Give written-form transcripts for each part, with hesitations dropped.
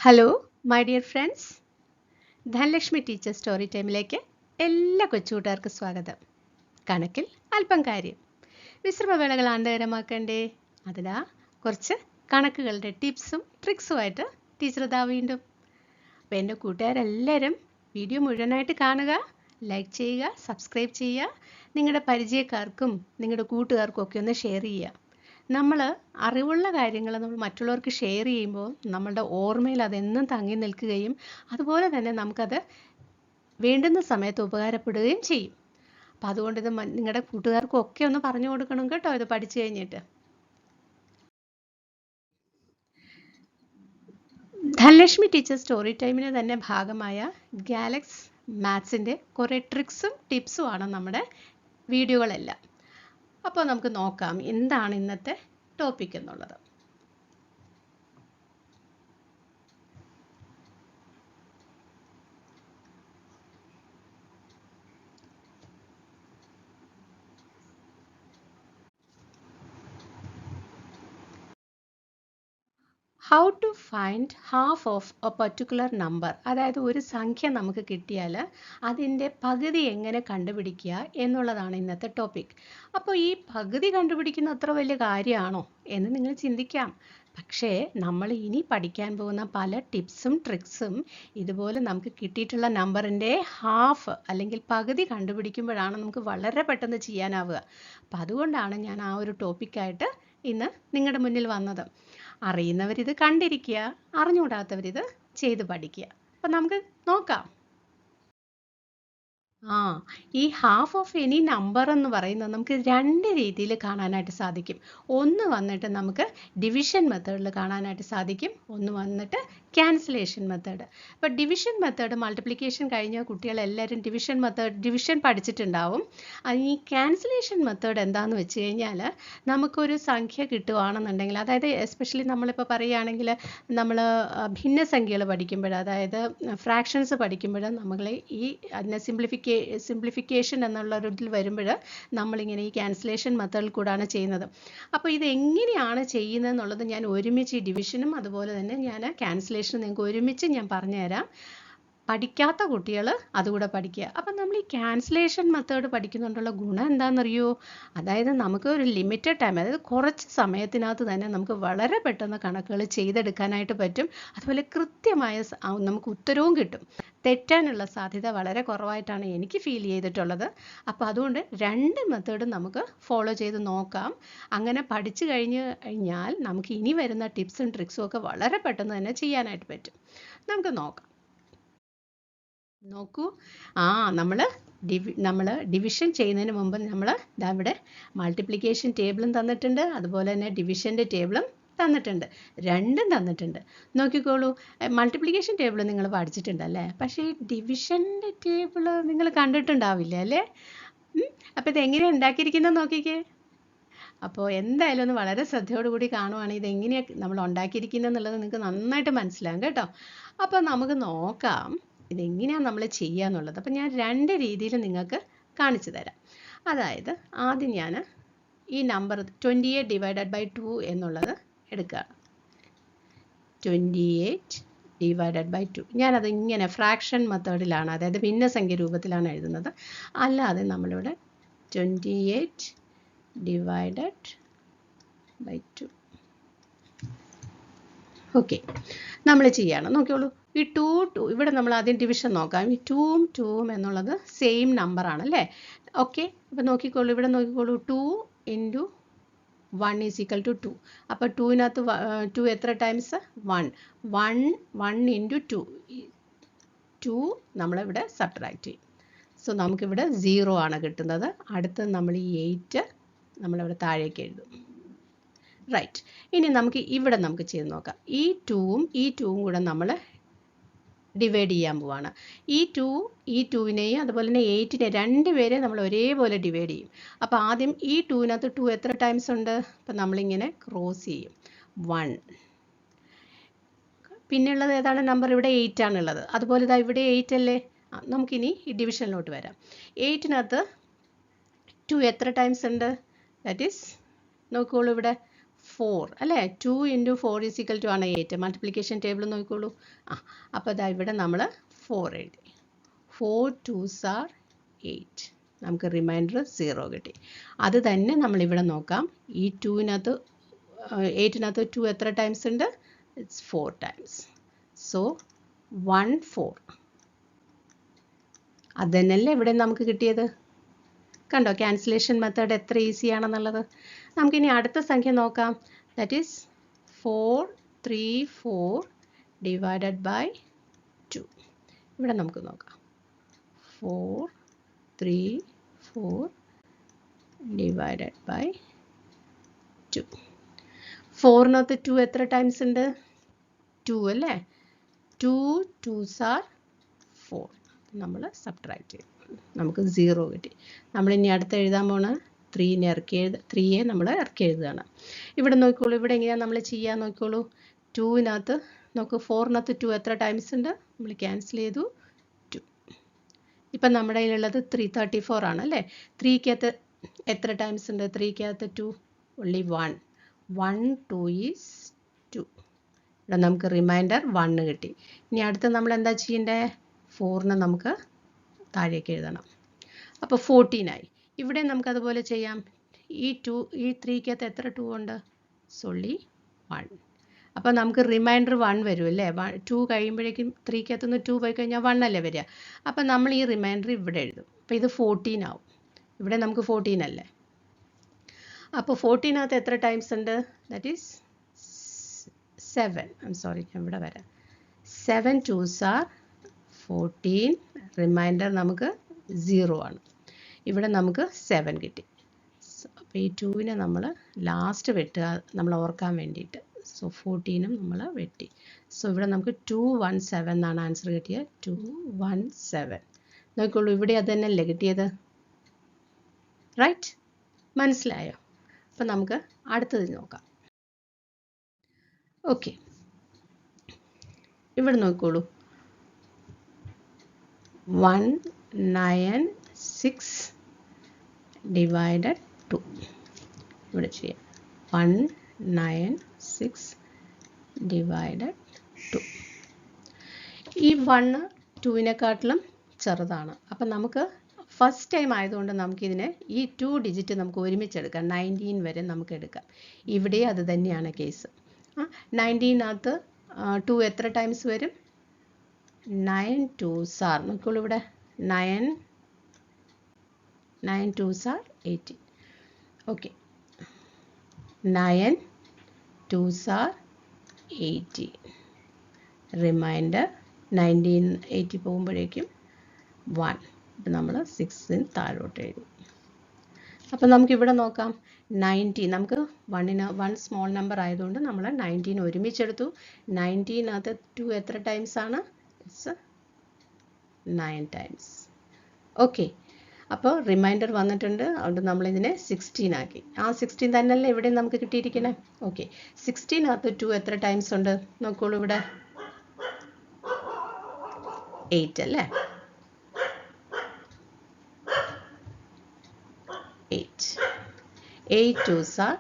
Hello my dear friends, Dhanalakshmi teacher story ടൈമിലേക്ക് എല്ലാ കൊച്ചുകൂട്ടുകാർക്കും സ്വാഗതം. കണക്കിൽ അല്പം കാര്യം. വിശ്രമവേളകൾ ആനന്ദകരമാക്കണ്ടേ? അതിനാ കുറച്ച് കണക്കുകളുടെ ടിപ്സും ട്രിക്സുമായിട്ട് ടീച്ചർ ഇതാ വീണ്ടും. അപ്പോൾ എൻ്റെ കൂട്ടുകാരെല്ലാവരും വീഡിയോ മുഴുവനായിട്ട് കാണുക, ലൈക്ക് ചെയ്യുക, സബ്സ്ക്രൈബ് ചെയ്യുക, നിങ്ങളുടെ പരിചയക്കാർക്കും നിങ്ങളുടെ കൂട്ടുകാർക്കും ഒക്കെ ഒന്ന് ഷെയർ ചെയ്യുക. നമ്മൾ അറിവുള്ള കാര്യങ്ങൾ നമ്മൾ മറ്റുള്ളവർക്ക് ഷെയർ ചെയ്യുമ്പോൾ നമ്മളുടെ ഓർമ്മയിൽ അതെന്നും തങ്ങി നിൽക്കുകയും അതുപോലെ തന്നെ നമുക്കത് വേണ്ടുന്ന സമയത്ത് ഉപകാരപ്പെടുകയും ചെയ്യും. അപ്പം അതുകൊണ്ട് ഇത് നിങ്ങളുടെ കൂട്ടുകാർക്കും ഒക്കെ ഒന്ന് പറഞ്ഞു കൊടുക്കണം കേട്ടോ, ഇത് പഠിച്ചു കഴിഞ്ഞിട്ട്. ധനലക്ഷ്മി ടീച്ചർ സ്റ്റോറി ടൈമിന് തന്നെ ഭാഗമായ ഗാലക്സ് മാത്സിൻ്റെ കുറേ ട്രിക്സും ടിപ്സും ആണ് നമ്മുടെ വീഡിയോകളെല്ലാം. അപ്പോൾ നമുക്ക് നോക്കാം എന്താണ് ഇന്നത്തെ ടോപ്പിക് എന്നുള്ളത്. How to find half of a particular number. അതായത് ഒരു സംഖ്യ നമുക്ക് കിട്ടിയാൽ അതിൻ്റെ പകുതി എങ്ങനെ കണ്ടുപിടിക്കുക എന്നുള്ളതാണ് ഇന്നത്തെ ടോപ്പിക്. അപ്പോൾ ഈ പകുതി കണ്ടുപിടിക്കുന്ന അത്ര വലിയ കാര്യമാണോ എന്ന് നിങ്ങൾ ചിന്തിക്കാം. പക്ഷേ നമ്മൾ ഇനി പഠിക്കാൻ പോകുന്ന പല ടിപ്സും ട്രിക്സും ഇതുപോലെ നമുക്ക് കിട്ടിയിട്ടുള്ള നമ്പറിൻ്റെ ഹാഫ് അല്ലെങ്കിൽ പകുതി കണ്ടുപിടിക്കുമ്പോഴാണ് നമുക്ക് വളരെ പെട്ടെന്ന് ചെയ്യാനാവുക. അപ്പം അതുകൊണ്ടാണ് ഞാൻ ആ ഒരു ടോപ്പിക്കായിട്ട് ഇന്ന് നിങ്ങളുടെ മുന്നിൽ വന്നത്. അറിയുന്നവരിത് കണ്ടിരിക്കുക, അറിഞ്ഞുകൂടാത്തവരിത് ചെയ്ത് പഠിക്കുക. അപ്പം നമുക്ക് നോക്കാം. ഈ ഹാഫ് ഓഫ് എനി നമ്പർ എന്ന് പറയുന്നത് നമുക്ക് രണ്ട് രീതിയിൽ കാണാനായിട്ട് സാധിക്കും. ഒന്ന് വന്നിട്ട് നമുക്ക് ഡിവിഷൻ മെത്തേഡിൽ കാണാനായിട്ട് സാധിക്കും, ഒന്ന് വന്നിട്ട് ക്യാൻസലേഷൻ മെത്തേഡ്. അപ്പോൾ ഡിവിഷൻ മെത്തേഡ് മൾട്ടിപ്ലിക്കേഷൻ കഴിഞ്ഞ കുട്ടികളെല്ലാവരും ഡിവിഷൻ പഠിച്ചിട്ടുണ്ടാവും. ഈ ക്യാൻസലേഷൻ മെത്തേഡ് എന്താണെന്ന് വെച്ച് കഴിഞ്ഞാൽ നമുക്കൊരു സംഖ്യ കിട്ടുകയാണെന്നുണ്ടെങ്കിൽ, അതായത് എസ്പെഷ്യലി നമ്മളിപ്പോൾ പറയുകയാണെങ്കിൽ നമ്മൾ ഭിന്നസംഖ്യകൾ പഠിക്കുമ്പോൾ, അതായത് ഫ്രാക്ഷൻസ് പഠിക്കുമ്പോൾ നമ്മൾ ഈ അതിനെ സിംപ്ലിഫിക്കേഷൻ എന്നുള്ള ഒരു ഇതിൽ വരുമ്പോൾ നമ്മളിങ്ങനെ ഈ ക്യാൻസലേഷൻ മെത്തേഡിൽ കൂടാണ് ചെയ്യുന്നത്. അപ്പോൾ ഇത് എങ്ങനെയാണ് ചെയ്യുന്നത് എന്നുള്ളത് ഞാൻ ഒരുമിച്ച് ഈ ഡിവിഷനും അതുപോലെ തന്നെ ഞാൻ ക്യാൻസലേഷനും നിങ്ങൾക്ക് ഒരുമിച്ച് ഞാൻ പറഞ്ഞുതരാം. പഠിക്കാത്ത കുട്ടികൾ അതുകൂടെ പഠിക്കുക. അപ്പം നമ്മൾ ഈ ക്യാൻസലേഷൻ മെത്തേഡ് പഠിക്കുന്നുണ്ടുള്ള ഗുണം എന്താണെന്നറിയോ? അതായത് നമുക്ക് ഒരു ലിമിറ്റഡ് ടൈം, അതായത് കുറച്ച് സമയത്തിനകത്ത് തന്നെ നമുക്ക് വളരെ പെട്ടെന്ന് കണക്കുകൾ ചെയ്തെടുക്കാനായിട്ട് പറ്റും. അതുപോലെ കൃത്യമായ നമുക്ക് ഉത്തരവും കിട്ടും. തെറ്റാനുള്ള സാധ്യത വളരെ കുറവായിട്ടാണ് എനിക്ക് ഫീൽ ചെയ്തിട്ടുള്ളത്. അപ്പോൾ അതുകൊണ്ട് രണ്ട് മെത്തേഡും നമുക്ക് ഫോളോ ചെയ്ത് നോക്കാം. അങ്ങനെ പഠിച്ചു കഴിഞ്ഞാൽ നമുക്ക് ഇനി വരുന്ന ടിപ്സും ട്രിക്സും ഒക്കെ വളരെ പെട്ടെന്ന് തന്നെ ചെയ്യാനായിട്ട് പറ്റും. നമുക്ക് നോക്കാം. നോക്കൂ, നമ്മൾ ഡിവിഷൻ ചെയ്യുന്നതിന് മുമ്പ് നമ്മൾ ഇവിടെ മൾട്ടിപ്ലിക്കേഷൻ ടേബിളും തന്നിട്ടുണ്ട്, അതുപോലെ തന്നെ ഡിവിഷൻ്റെ ടേബിളും തന്നിട്ടുണ്ട്, രണ്ടും തന്നിട്ടുണ്ട്. നോക്കിക്കോളൂ, മൾട്ടിപ്ലിക്കേഷൻ ടേബിൾ നിങ്ങൾ പഠിച്ചിട്ടുണ്ടല്ലേ, പക്ഷേ ഈ ഡിവിഷൻ്റെ ടേബിൾ നിങ്ങൾ കണ്ടിട്ടുണ്ടാവില്ല അല്ലേ? അപ്പോൾ ഇതെങ്ങനെയാണ് ഉണ്ടാക്കിയിരിക്കുന്നത് നോക്കിക്കേ. അപ്പോൾ എന്തായാലും ഒന്ന് വളരെ ശ്രദ്ധയോടുകൂടി കാണുവാണെങ്കിൽ ഇതെങ്ങനെയാണ് നമ്മൾ ഉണ്ടാക്കിയിരിക്കുന്നത് എന്നുള്ളത് നിങ്ങൾക്ക് നന്നായിട്ട് മനസ്സിലാകും കേട്ടോ. അപ്പോൾ നമുക്ക് നോക്കാം ഇതെങ്ങനെയാണ് നമ്മൾ ചെയ്യുക എന്നുള്ളത്. അപ്പം ഞാൻ രണ്ട് രീതിയിൽ നിങ്ങൾക്ക് കാണിച്ചു തരാം. അതായത് ആദ്യം ഞാൻ ഈ നമ്പർ 28 ഡിവൈഡഡ് ബൈ 2 എന്നുള്ളത് എടുക്കുകയാണ്. 28 ഡിവൈഡഡ് ബൈ 2 ഞാനത് ഇങ്ങനെ ഫ്രാക്ഷൻ മെത്തേഡിലാണ്, അതായത് ഭിന്നസംഖ്യ രൂപത്തിലാണ് എഴുതുന്നത്. അല്ലാതെ നമ്മളിവിടെ 28 ഡിവൈഡഡ് ബൈ 2 ഓക്കെ നമ്മൾ ചെയ്യാണ്. നോക്കിയോളൂ, ഈ 2 ഇവിടെ നമ്മൾ ആദ്യം ഡിവിഷൻ നോക്കാം. ഈ 2 എന്നുള്ളത് സെയിം നമ്പറാണ് അല്ലേ? ഓക്കെ, അപ്പോൾ നോക്കിക്കോളൂ, ഇവിടെ നോക്കിക്കോളൂ, 2 × 1 = 2. അപ്പോൾ 2-നകത്ത് 2 എത്ര ടൈംസ്? 1 × 2 നമ്മളിവിടെ സബ്ട്രാക്ട് ചെയ്യും. സോ നമുക്കിവിടെ 0 ആണ് കിട്ടുന്നത്. അടുത്ത് നമ്മൾ ഈ 8 നമ്മളിവിടെ താഴേക്ക് എഴുതും. റൈറ്റ്, ഇനി നമുക്ക് ഇവിടെ നമുക്ക് ചെയ്ത് നോക്കാം. ഈ 2ഉം കൂടെ നമ്മൾ ഡിവൈഡ് ചെയ്യാൻ പോവാണ്. ഈ 2നെയും അതുപോലെ തന്നെ 8നെ രണ്ടുപേരെ നമ്മൾ ഒരേപോലെ ഡിവൈഡ് ചെയ്യും. അപ്പോൾ ആദ്യം ഈ 2-നകത്ത് 2 എത്ര ടൈംസ് ഉണ്ട്? അപ്പം നമ്മളിങ്ങനെ ക്രോസ് ചെയ്യും, 1. പിന്നെയുള്ളത് ഏതാണ് നമ്പർ? ഇവിടെ 8 ആണുള്ളത്. അതുപോലെ ഇതാ ഇവിടെ 8 അല്ലേ? നമുക്കിനി ഈ ഡിവിഷനിലോട്ട് വരാം. 8-നകത്ത് 2 എത്ര ടൈംസ് ഉണ്ട്? ദാറ്റ് ഈസ് നോക്കോളൂ, ഇവിടെ 4 അല്ലേ? 2 into 4 is equal to ആണ് 8. മൾട്ടിപ്ലിക്കേഷൻ ടേബിൾ നോക്കിക്കോളൂ. അപ്പോൾ ഇതാ ഇവിടെ നമ്മൾ 4 എഴുതി. 4 2s are 8. നമുക്ക് റിമൈൻഡർ 0 കിട്ടി. അത് തന്നെ നമ്മൾ ഇവിടെ നോക്കാം. ഈ 2-നകത്ത് 8-നകത്ത് 2 എത്ര ടൈംസ് ഉണ്ട്? It's 4 times. സോ 1 4. അത് തന്നെയല്ലേ ഇവിടെ നമുക്ക് കിട്ടിയത്? കണ്ടോ ക്യാൻസലേഷൻ മെത്തേഡ് എത്ര ഈസി ആണെന്നുള്ളത്. നമുക്കിനി അടുത്ത സംഖ്യ നോക്കാം. That is 4 3 4 divided by 2. ഇവിടെ നമുക്ക് നോക്കാം. 4 3 4 ഡിവൈഡഡ് ബൈ 2. 4-നകത്ത് 2 എത്ര ടൈംസ് ഉണ്ട്? 2 അല്ലേ? 2 2s are 4. നമ്മൾ സബ്ട്രാക്ട് ചെയ്യും. നമുക്ക് 0 കിട്ടി. നമ്മളിനി അടുത്ത് എഴുതാൻ പോണ 3യെ നമ്മൾ ഇറക്കി എഴുതുകയാണ്. ഇവിടെ നോക്കിക്കോളൂ. ഇവിടെ എങ്ങനെയാണ് നമ്മൾ ചെയ്യാൻ നോക്കിക്കോളൂ. 2-നകത്ത് നോക്കൂ. 4-നകത്ത് 2 എത്ര ടൈംസ് ഉണ്ട്? നമ്മൾ ക്യാൻസൽ ചെയ്തു. 2. ഇപ്പം നമ്മുടെ കയ്യിലുള്ളത് 334 ആണ് അല്ലേ? 3-കകത്ത് എത്ര ടൈംസ് ഉണ്ട്? 3-കകത്ത് 2 only 1. 1 2 is 2. ഇവിടെ നമുക്ക് റിമൈൻഡർ 1 കിട്ടി. ഇനി അടുത്ത് നമ്മൾ എന്താ ചെയ്യേണ്ടത്? 4-നെ നമുക്ക് താഴേക്ക് എഴുതണം. അപ്പോൾ 14 ആയി. ഇവിടെ നമുക്ക് അതുപോലെ ചെയ്യാം. ഈ 3-കകത്ത് എത്ര 2 ഉണ്ട്? സോളി 1. അപ്പോൾ നമുക്ക് റിമൈൻഡർ 1 വരും അല്ലേ? 2 കഴിയുമ്പോഴേക്കും 3-കകത്ത് നിന്ന് 2 പോയി കഴിഞ്ഞാൽ 1 അല്ലേ വരിക? അപ്പം നമ്മൾ ഈ റിമൈൻഡർ ഇവിടെ എഴുതും. അപ്പോൾ ഇത് 14 ആവും. ഇവിടെ നമുക്ക് 14 അല്ലേ? അപ്പോൾ 14-നകത്ത് എത്ര ടൈംസ് ഉണ്ട്? That is 7. ഞാൻ ഇവിടെ വരാം. 7 2s are 14. റിമൈൻഡർ നമുക്ക് 0 ആണ്. ഇവിടെ നമുക്ക് 7 കിട്ടി. അപ്പോൾ ഈ 2-നെ നമ്മൾ ലാസ്റ്റ് വെട്ടുക, നമ്മൾ ഓർക്കാൻ വേണ്ടിയിട്ട്. സോ 14-നും നമ്മൾ വെട്ടി. സോ ഇവിടെ നമുക്ക് 217 എന്നാണ് ആൻസർ കിട്ടിയത്. 217. നോക്കിക്കോളൂ. ഇവിടെ അത് തന്നെയല്ലേ കിട്ടിയത്? റൈറ്റ്? മനസ്സിലായോ? അപ്പം നമുക്ക് അടുത്തത് നോക്കാം. ഓക്കെ, ഇവിടെ നോക്കിക്കോളൂ. 196 ഡിവൈഡഡ് 2. ഇവിടെ ചെയ്യാം. 196 ഡിവൈഡഡ് 2. ഈ 1 2-നെക്കാട്ടിലും ചെറുതാണ്. അപ്പം നമുക്ക് ഫസ്റ്റ് ടൈം ആയതുകൊണ്ട് നമുക്കിതിനെ ഈ 2 ഡിജിറ്റ് നമുക്ക് ഒരുമിച്ചെടുക്കാം. 19 വരെ നമുക്ക് എടുക്കാം. ഇവിടെ അത് തന്നെയാണ് കേസ്. 19-നകത്ത് 2 എത്ര ടൈംസ് വരും? 9 2s are. നോക്കിക്കോളൂ ഇവിടെ. 9 2s are 18. Okay, 9 2s are 18. Reminder 19 80 പോകുമ്പോഴേക്കും 1. ഇപ്പം നമ്മൾ 6 താഴോട്ട് എഴുതി. അപ്പം നമുക്കിവിടെ നോക്കാം. 90 നമുക്ക് 1 സ്മോൾ നമ്പർ ആയതുകൊണ്ട് നമ്മൾ 19 ഒരുമിച്ചെടുത്തു. 19-നകത്ത് 2 എത്ര ടൈംസ് ആണ്? It's 9 times. ഓക്കെ, അപ്പോൾ റിമൈൻഡർ വന്നിട്ടുണ്ട്. അതുകൊണ്ട് നമ്മളിതിനെ 16 ആക്കി. ആ 16 തന്നെയല്ലേ ഇവിടെ നമുക്ക് കിട്ടിയിരിക്കണേ? ഓക്കെ, 16-നകത്ത് 2 എത്ര ടൈംസ് ഉണ്ട്? നോക്കോളൂ ഇവിടെ. 8 അല്ലേ? 8 2s are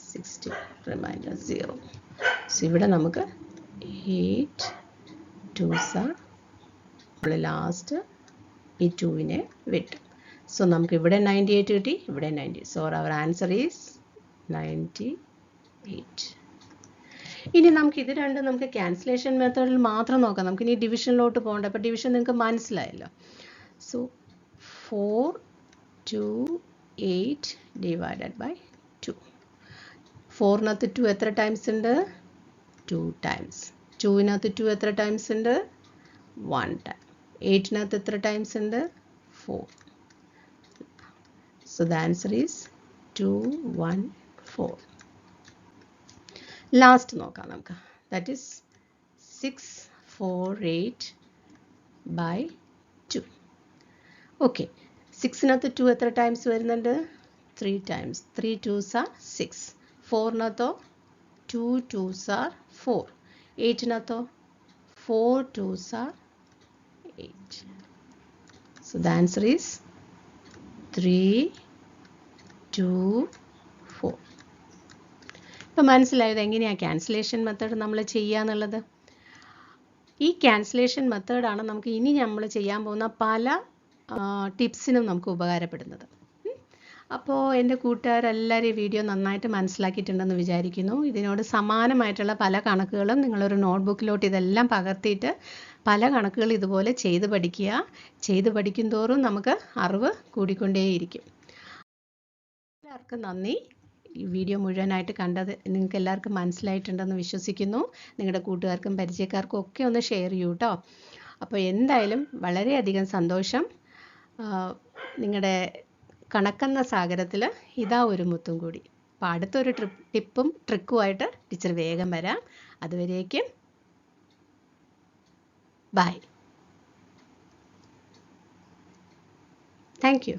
16. റിമൈൻഡർ 0. സോ ഇവിടെ നമുക്ക് 8 2s are. നമ്മൾ ലാസ്റ്റ് ഈ 2-നെ വിട്ടു. സോ നമുക്ക് ഇവിടെ 98 കിട്ടി, ഇവിടെ 90. So our answer is 98. ഇനി നമുക്ക് ഇത് രണ്ടും നമുക്ക് ക്യാൻസലേഷൻ മെത്തേഡിൽ മാത്രം നോക്കാം. നമുക്ക് ഇനി ഡിവിഷനിലോട്ട് പോകണ്ട. അപ്പോൾ ഡിവിഷൻ നിങ്ങൾക്ക് മനസ്സിലായല്ലോ. So 4 2 8 divided by 2. 4-നകത്ത് 2 എത്ര ടൈംസ് ഉണ്ട്? 2 ടൈംസ്. 2-നകത്ത് 2 എത്ര ടൈംസ് ഉണ്ട്? 1 ടൈം. 8-നകത്ത് എത്ര ടൈംസ് ഉണ്ട്? 4. So the answer is 214. Last നോക്കാം നമുക്ക്. That is 648 by 2. ഓക്കെ, 6-നകത്ത് 2 എത്ര ടൈംസ് വരുന്നുണ്ട്? 3 ടൈംസ്. 3 2s are 6. 4-നകത്തോ 2 2s are 4. 8-നകത്തോ 4 2s are 8. So the answer is 3 2 4. ഇപ്പം മനസ്സിലായത് എങ്ങനെയാണ് ക്യാൻസലേഷൻ മെത്തേഡ് നമ്മൾ ചെയ്യുക എന്നുള്ളത്. ഈ ക്യാൻസലേഷൻ മെത്തേഡാണ് നമുക്ക് ഇനി നമ്മൾ ചെയ്യാൻ പോകുന്ന പല ടിപ്സിനും നമുക്ക് ഉപകാരപ്പെടുന്നത്. അപ്പോൾ എൻ്റെ കൂട്ടുകാരെല്ലാവരും ഈ വീഡിയോ നന്നായിട്ട് മനസ്സിലാക്കിയിട്ടുണ്ടെന്ന് വിചാരിക്കുന്നു. ഇതിനോട് സമാനമായിട്ടുള്ള പല കണക്കുകളും നിങ്ങളൊരു നോട്ട്ബുക്കിലോട്ട് ഇതെല്ലാം പകർത്തിയിട്ട് പല കണക്കുകൾ ഇതുപോലെ ചെയ്ത് പഠിക്കുക. ചെയ്ത് പഠിക്കും തോറും നമുക്ക് അറിവ് കൂടിക്കൊണ്ടേയിരിക്കും. എല്ലാവർക്കും നന്ദി. ഈ വീഡിയോ മുഴുവനായിട്ട് കണ്ടത് നിങ്ങൾക്ക് എല്ലാവർക്കും മനസ്സിലായിട്ടുണ്ടെന്ന് വിശ്വസിക്കുന്നു. നിങ്ങളുടെ കൂട്ടുകാർക്കും പരിചയക്കാർക്കും ഒക്കെ ഒന്ന് ഷെയർ ചെയ്യൂ കേട്ടോ. അപ്പോൾ എന്തായാലും വളരെയധികം സന്തോഷം. നിങ്ങളുടെ കണക്കെന്ന സാഗരത്തിൽ ഇതാ ഒരു മുത്തും കൂടി. അപ്പോൾ അടുത്തൊരു ടിപ്പും ട്രിക്കുമായിട്ട് ടീച്ചർ വേഗം വരാം. അതുവരേക്കും ബൈ. Thank you.